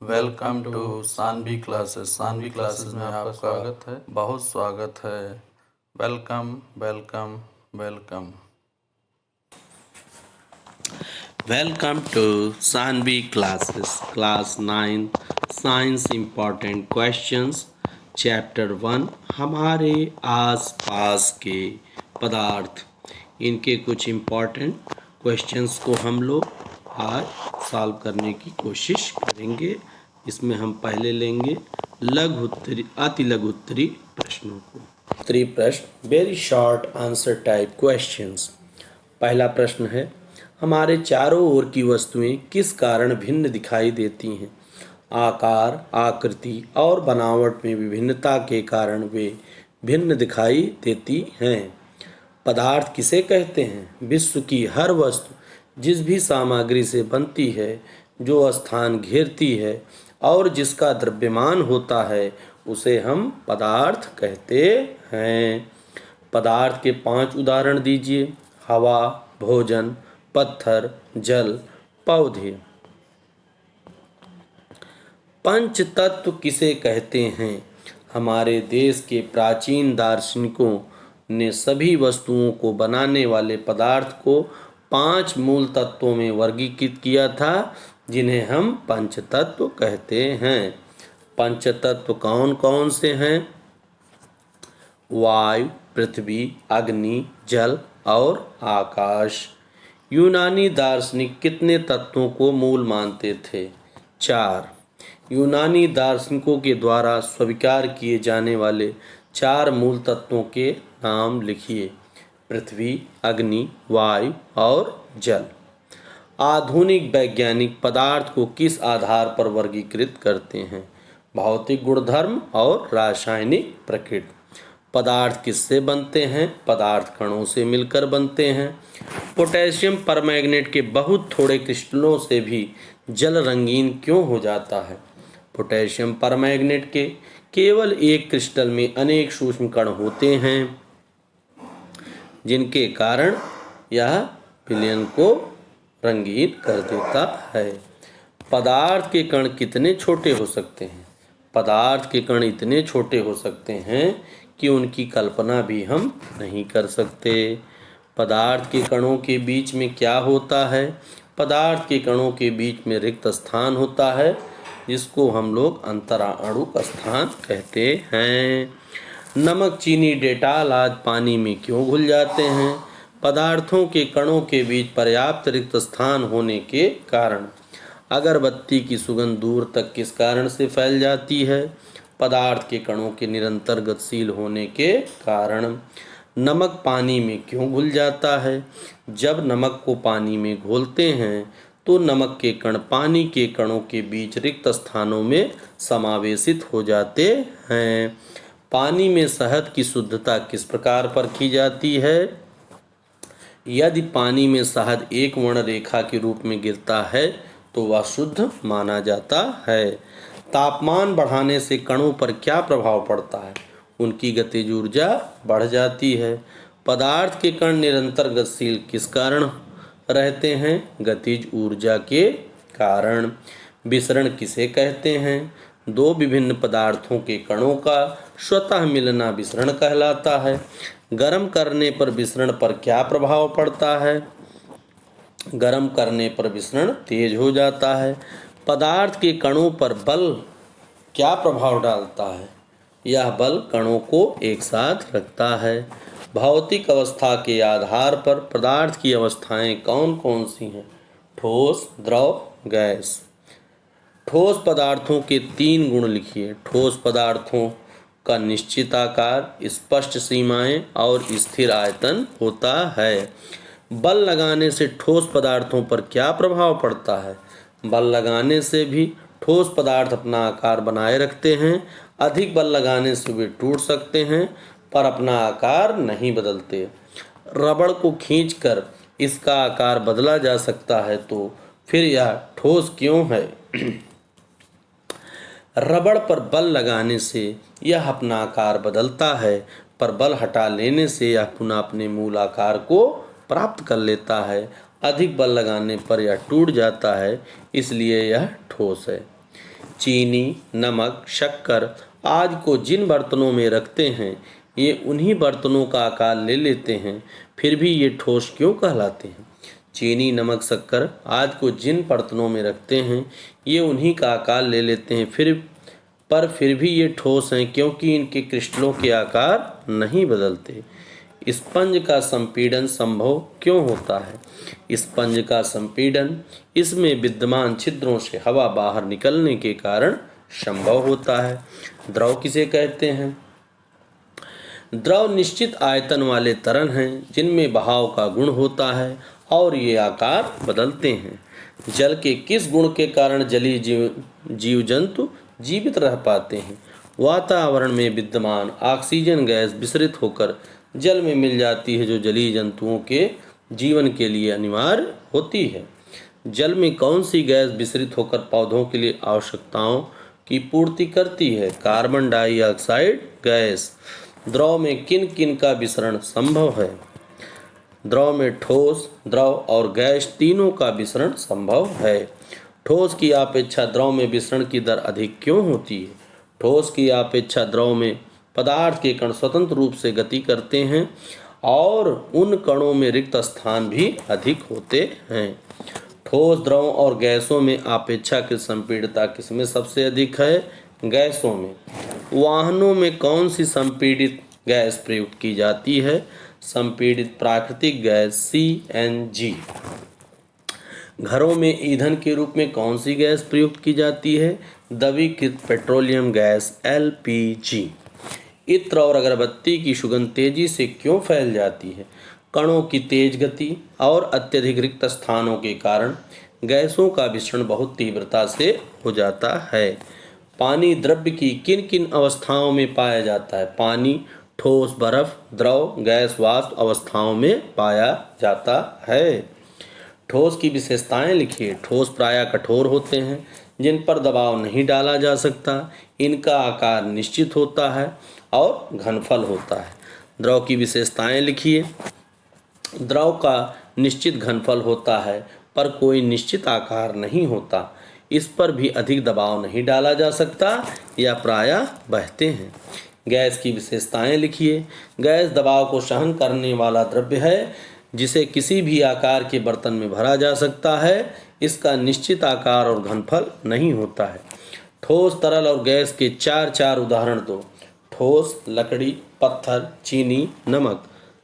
Welcome to Sanvi classes. Sanvi classes में आपका स्वागत है, बहुत स्वागत है। Welcome welcome welcome. Welcome to Sanvi classes class 9 science important questions chapter 1 हमारे आसपास के पदार्थ। इनके कुछ इम्पॉर्टेंट क्वेश्चंस को हम लोग आज सॉल्व करने की कोशिश करेंगे। इसमें हम पहले लेंगे लघु उत्तरी अति लघु उत्तरी प्रश्नों को। उत्तरी प्रश्न very short answer type questions. पहला प्रश्न है, हमारे चारों ओर की वस्तुएं किस कारण भिन्न दिखाई देती हैं? आकार, आकृति और बनावट में विभिन्नता के कारण वे भिन्न दिखाई देती हैं। पदार्थ किसे कहते हैं? विश्व की हर वस्तु जिस भी सामग्री से बनती है, जो स्थान घेरती है और जिसका द्रव्यमान होता है, उसे हम पदार्थ कहते हैं। पदार्थ के 5 उदाहरण दीजिए। हवा, भोजन, पत्थर, जल, पौधे। पंच तत्व किसे कहते हैं? हमारे देश के प्राचीन दार्शनिकों ने सभी वस्तुओं को बनाने वाले पदार्थ को 5 मूल तत्वों में वर्गीकृत किया था, जिन्हें हम पंच तत्व कहते हैं। पंच तत्व कौन कौन से हैं? वायु, पृथ्वी, अग्नि, जल और आकाश। यूनानी दार्शनिक कितने तत्वों को मूल मानते थे? 4। यूनानी दार्शनिकों के द्वारा स्वीकार किए जाने वाले 4 मूल तत्वों के नाम लिखिए। पृथ्वी, अग्नि, वायु और जल। आधुनिक वैज्ञानिक पदार्थ को किस आधार पर वर्गीकृत करते हैं? भौतिक गुणधर्म और रासायनिक प्रकृति। पदार्थ किससे बनते हैं? पदार्थ कणों से मिलकर बनते हैं। पोटेशियम परमैंगनेट के बहुत थोड़े क्रिस्टलों से भी जल रंगीन क्यों हो जाता है? पोटेशियम परमैंगनेट के केवल एक क्रिस्टल में अनेक सूक्ष्म कण होते हैं, जिनके कारण यह विलयन को रंगीन कर देता है। पदार्थ के कण कितने छोटे हो सकते हैं? पदार्थ के कण इतने छोटे हो सकते हैं कि उनकी कल्पना भी हम नहीं कर सकते। पदार्थ के कणों के बीच में क्या होता है? पदार्थ के कणों के बीच में रिक्त स्थान होता है, जिसको हम लोग अंतराणुक स्थान कहते हैं। नमक, चीनी, डेटॉल आदि पानी में क्यों घुल जाते हैं? पदार्थों के कणों के बीच पर्याप्त रिक्त स्थान होने के कारण। अगरबत्ती की सुगंध दूर तक किस कारण से फैल जाती है? पदार्थ के कणों के निरंतर गतिशील होने के कारण। नमक पानी में क्यों घुल जाता है? जब नमक को पानी में घोलते हैं तो नमक के कण पानी के कणों के बीच रिक्त स्थानों में समावेशित हो जाते हैं। पानी में शहद की शुद्धता किस प्रकार परखी जाती है? यदि पानी में शहद एक वर्ण रेखा के रूप में गिरता है तो वह शुद्ध माना जाता है। तापमान बढ़ाने से कणों पर क्या प्रभाव पड़ता है? उनकी गतिज ऊर्जा बढ़ जाती है। पदार्थ के कण निरंतर गतिशील किस कारण रहते हैं? गतिज ऊर्जा के कारण। विसरण किसे कहते हैं? 2 विभिन्न पदार्थों के कणों का स्वतः मिलना विसरण कहलाता है। गर्म करने पर विसरण पर क्या प्रभाव पड़ता है? गर्म करने पर विसरण तेज हो जाता है। पदार्थ के कणों पर बल क्या प्रभाव डालता है? यह बल कणों को एक साथ रखता है। भौतिक अवस्था के आधार पर पदार्थ की अवस्थाएं कौन कौन सी हैं? ठोस, द्रव, गैस। ठोस पदार्थों के 3 गुण लिखिए। ठोस पदार्थों का निश्चित आकार, स्पष्ट सीमाएं और स्थिर आयतन होता है। बल लगाने से ठोस पदार्थों पर क्या प्रभाव पड़ता है? बल लगाने से भी ठोस पदार्थ अपना आकार बनाए रखते हैं। अधिक बल लगाने से वे टूट सकते हैं, पर अपना आकार नहीं बदलते। रबड़ को खींचकर इसका आकार बदला जा सकता है, तो फिर यह ठोस क्यों है? रबड़ पर बल लगाने से यह अपना आकार बदलता है, पर बल हटा लेने से यह पुनः अपने मूल आकार को प्राप्त कर लेता है। अधिक बल लगाने पर यह टूट जाता है, इसलिए यह ठोस है। चीनी, नमक, शक्कर आदि को जिन बर्तनों में रखते हैं ये उन्हीं बर्तनों का आकार ले लेते हैं, फिर भी ये ठोस क्यों कहलाते हैं? चीनी, नमक, शक्कर आदि को जिन बर्तनों में रखते हैं ये उन्हीं का आकार ले लेते हैं, फिर भी ये ठोस हैं क्योंकि इनके क्रिस्टलों के आकार नहीं बदलते। स्पंज का संपीड़न संभव क्यों होता है? स्पंज का संपीड़न इसमें विद्यमान छिद्रों से हवा बाहर निकलने के कारण संभव होता है। द्रव किसे कहते हैं? द्रव निश्चित आयतन वाले तरल हैं जिनमें बहाव का गुण होता है और ये आकार बदलते हैं। जल के किस गुण के कारण जलीय जीव जंतु जीवित रह पाते हैं? वातावरण में विद्यमान ऑक्सीजन गैस विसरित होकर जल में मिल जाती है जो जलीय जंतुओं के जीवन के लिए अनिवार्य होती है। जल में कौन सी गैस विसरित होकर पौधों के लिए आवश्यकताओं की पूर्ति करती है? Carbon dioxide gas. द्रव में किन किन का विसरण संभव है? द्रव में ठोस, द्रव और गैस तीनों का विसरण संभव है। ठोस की अपेक्षा द्रव में विसरण की दर अधिक क्यों होती है? ठोस की अपेक्षा द्रव में पदार्थ के कण स्वतंत्र रूप से गति करते हैं और उन कणों में रिक्त स्थान भी अधिक होते हैं। ठोस, द्रव और गैसों में अपेक्षाकृत संपीड़ितता किसमें सबसे अधिक है? गैसों में। वाहनों में कौन सी संपीड़ित गैस प्रयुक्त की जाती है? संपीड़ित प्राकृतिक गैस CNG। घरों में ईंधन के रूप में कौन सी गैस प्रयुक्त की जाती है? द्रवीकृत पेट्रोलियम गैस LPG। इत्र और अगरबत्ती की सुगंध तेजी से क्यों फैल जाती है? कणों की तेज गति और अत्यधिक रिक्त स्थानों के कारण गैसों का विसरण बहुत तीव्रता से हो जाता है। पानी द्रव्य की किन किन अवस्थाओं में पाया जाता है? पानी ठोस, बर्फ, द्रव, गैस, वाष्प अवस्थाओं में पाया जाता है। ठोस की विशेषताएं लिखिए। ठोस प्रायः कठोर होते हैं जिन पर दबाव नहीं डाला जा सकता। इनका आकार निश्चित होता है और घनफल होता है। द्रव की विशेषताएं लिखिए। द्रव का निश्चित घनफल होता है पर कोई निश्चित आकार नहीं होता। इस पर भी अधिक दबाव नहीं डाला जा सकता या प्रायः बहते हैं। गैस की विशेषताएं लिखिए। गैस दबाव को सहन करने वाला द्रव्य है जिसे किसी भी आकार के बर्तन में भरा जा सकता है। इसका निश्चित आकार और घनफल नहीं होता है। ठोस, तरल और गैस के चार उदाहरण दो। ठोस लकड़ी, पत्थर, चीनी, नमक।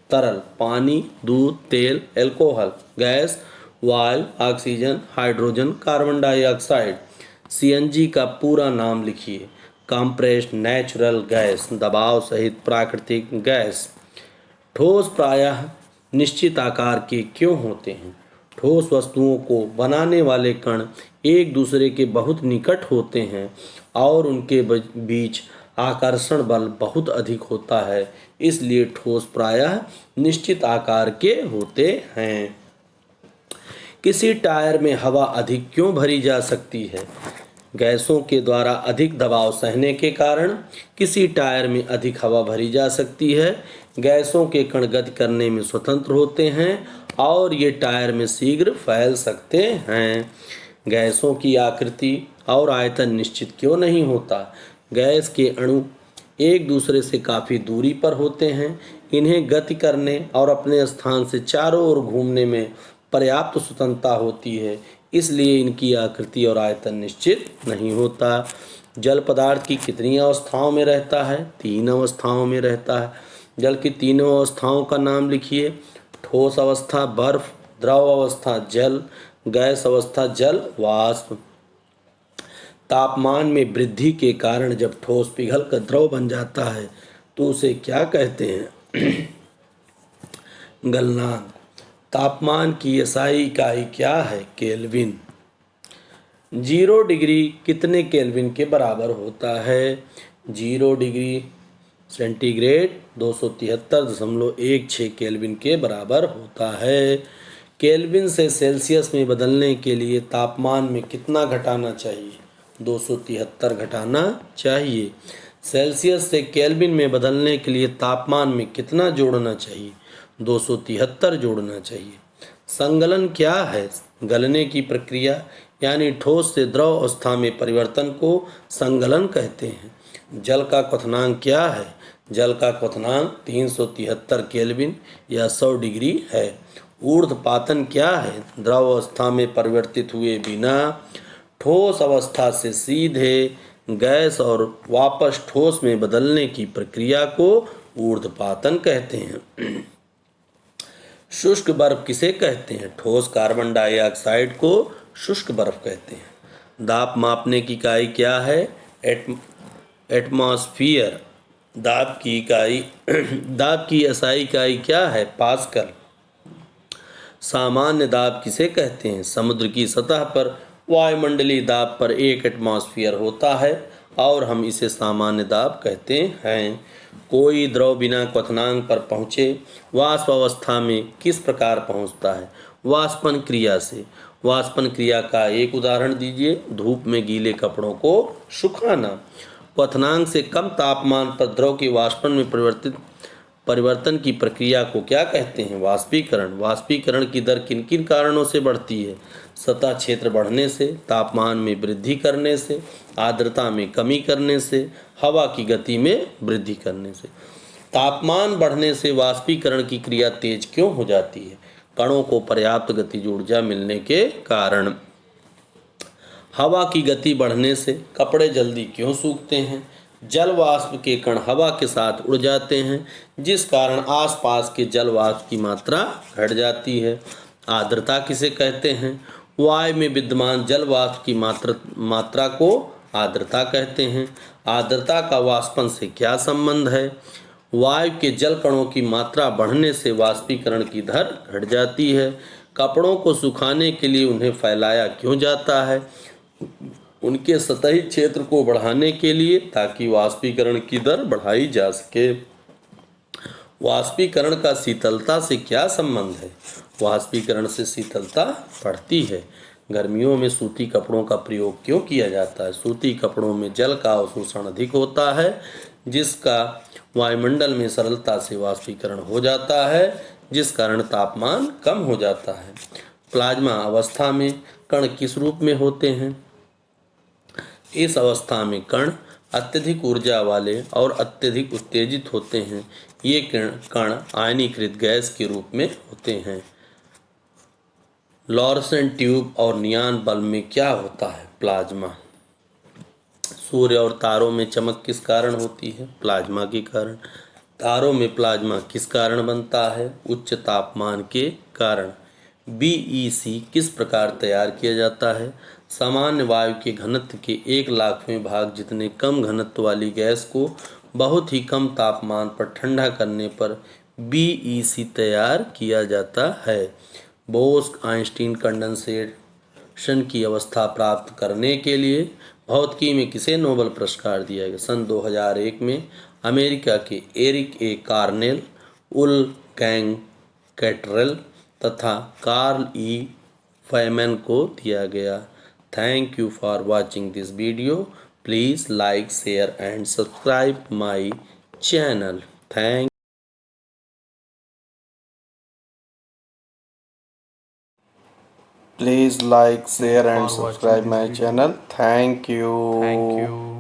तरल पानी, दूध, तेल, अल्कोहल। गैस वायु, oxygen, hydrogen, carbon dioxide. CNG का पूरा नाम लिखिए। कंप्रेस्ड नेचुरल गैस, दबाव सहित प्राकृतिक गैस। ठोस प्रायः निश्चित आकार के क्यों होते हैं? ठोस वस्तुओं को बनाने वाले कण एक दूसरे के बहुत निकट होते हैं और उनके बीच आकर्षण बल बहुत अधिक होता है, इसलिए ठोस प्रायः निश्चित आकार के होते हैं। किसी टायर में हवा अधिक क्यों भरी जा सकती है? गैसों के द्वारा अधिक दबाव सहने के कारण किसी टायर में अधिक हवा भरी जा सकती है। गैसों के कण गति करने में स्वतंत्र होते हैं और ये टायर में शीघ्र फैल सकते हैं। गैसों की आकृति और आयतन निश्चित क्यों नहीं होता? गैस के अणु एक दूसरे से काफ़ी दूरी पर होते हैं। इन्हें गति करने और अपने स्थान से चारों ओर घूमने में पर्याप्त स्वतंत्रता होती है, इसलिए इनकी आकृति और आयतन निश्चित नहीं होता। जल पदार्थ की कितनी अवस्थाओं में रहता है? 3 अवस्थाओं में रहता है। जल की तीनों अवस्थाओं का नाम लिखिए। ठोस अवस्था बर्फ, द्रव अवस्था जल, गैस अवस्था जल वाष्प। तापमान में वृद्धि के कारण जब ठोस पिघलकर द्रव बन जाता है तो उसे क्या कहते हैं? गलनांक। तापमान की SI इकाई क्या है? केल्विन। 0 डिग्री कितने केल्विन के बराबर होता है? 0 डिग्री सेंटीग्रेड 273.16 केल्विन के बराबर होता है। केल्विन से सेल्सियस में बदलने के लिए तापमान में कितना घटाना चाहिए? 273 घटाना चाहिए। सेल्सियस से केल्विन में बदलने के लिए तापमान में कितना जोड़ना चाहिए? 273 जोड़ना चाहिए। संगलन क्या है? गलने की प्रक्रिया यानी ठोस से द्रव अवस्था में परिवर्तन को संगलन कहते हैं। जल का क्वथनांक क्या है? जल का क्वथनांक 373 केल्विन या 100 डिग्री है। ऊर्ध्वपातन क्या है? द्रव अवस्था में परिवर्तित हुए बिना ठोस अवस्था से सीधे गैस और वापस ठोस में बदलने की प्रक्रिया को ऊर्ध्वपातन कहते हैं। शुष्क बर्फ किसे कहते हैं? ठोस कार्बन डाइऑक्साइड को शुष्क बर्फ कहते हैं। दाब मापने की इकाई क्या है? एटमॉस्फियर। दाब की एसआई इकाई क्या है? पास्कल। सामान्य दाब किसे कहते हैं? समुद्र की सतह पर वायुमंडलीय दाब पर 1 एटमॉस्फियर होता है और हम इसे सामान्य दाब कहते हैं। कोई द्रव बिना क्वथनांक पर पहुँचे वाष्प अवस्था में किस प्रकार पहुँचता है? वाष्पन क्रिया से। वाष्पन क्रिया का एक उदाहरण दीजिए। धूप में गीले कपड़ों को सुखाना। क्वथनांक से कम तापमान पर द्रव के वाष्पन में परिवर्तन की प्रक्रिया को क्या कहते हैं? वाष्पीकरण। वाष्पीकरण की दर किन किन कारणों से बढ़ती है? सतह क्षेत्र बढ़ने से, तापमान में वृद्धि करने से, आर्द्रता में कमी करने से, हवा की गति में वृद्धि करने से। तापमान बढ़ने से वाष्पीकरण की क्रिया तेज क्यों हो जाती है? कणों को पर्याप्त गतिज ऊर्जा मिलने के कारण। हवा की गति बढ़ने से कपड़े जल्दी क्यों सूखते हैं? जल वाष्प के कण हवा के साथ उड़ जाते हैं, जिस कारण आसपास के जल वाष्प की मात्रा घट जाती है। आर्द्रता किसे कहते हैं? वायु में विद्यमान जल वाष्प की मात्रा को आर्द्रता कहते हैं। आर्द्रता का वाष्पन से क्या संबंध है? वायु के जल कणों की मात्रा बढ़ने से वाष्पीकरण की दर घट जाती है। कपड़ों को सुखाने के लिए उन्हें फैलाया क्यों जाता है? उनके सतही क्षेत्र को बढ़ाने के लिए, ताकि वाष्पीकरण की दर बढ़ाई जा सके। वाष्पीकरण का शीतलता से क्या संबंध है? वाष्पीकरण से शीतलता बढ़ती है। गर्मियों में सूती कपड़ों का प्रयोग क्यों किया जाता है? सूती कपड़ों में जल का अवशोषण अधिक होता है, जिसका वायुमंडल में सरलता से वाष्पीकरण हो जाता है, जिस कारण तापमान कम हो जाता है। प्लाज्मा अवस्था में कण किस रूप में होते हैं? इस अवस्था में कण अत्यधिक ऊर्जा वाले और अत्यधिक उत्तेजित होते हैं। ये कण आयनीकृत गैस के रूप में होते हैं। लॉरेंट ट्यूब और नियॉन बल्ब में क्या होता है? प्लाज्मा। सूर्य और तारों में चमक किस कारण होती है? प्लाज्मा के कारण। तारों में प्लाज्मा किस कारण बनता है? उच्च तापमान के कारण। बीईसी किस प्रकार तैयार किया जाता है? सामान्य वायु के घनत्व के 1,00,000वें भाग जितने कम घनत्व वाली गैस को बहुत ही कम तापमान पर ठंडा करने पर बीईसी तैयार किया जाता है। बोस-आइंस्टीन कंडेंसेशन की अवस्था प्राप्त करने के लिए भौतिकी में किसे नोबेल पुरस्कार दिया गया? सन 2001 में अमेरिका के एरिक ए कार्नेल, वुल्फगैंग कैटरेल तथा कार्ल ई फेमैन को दिया गया। Thank you for watching this video. Please like, share and subscribe my channel. Thank Please like, share and for watching subscribe this my video. channel. Thank you. Thank you.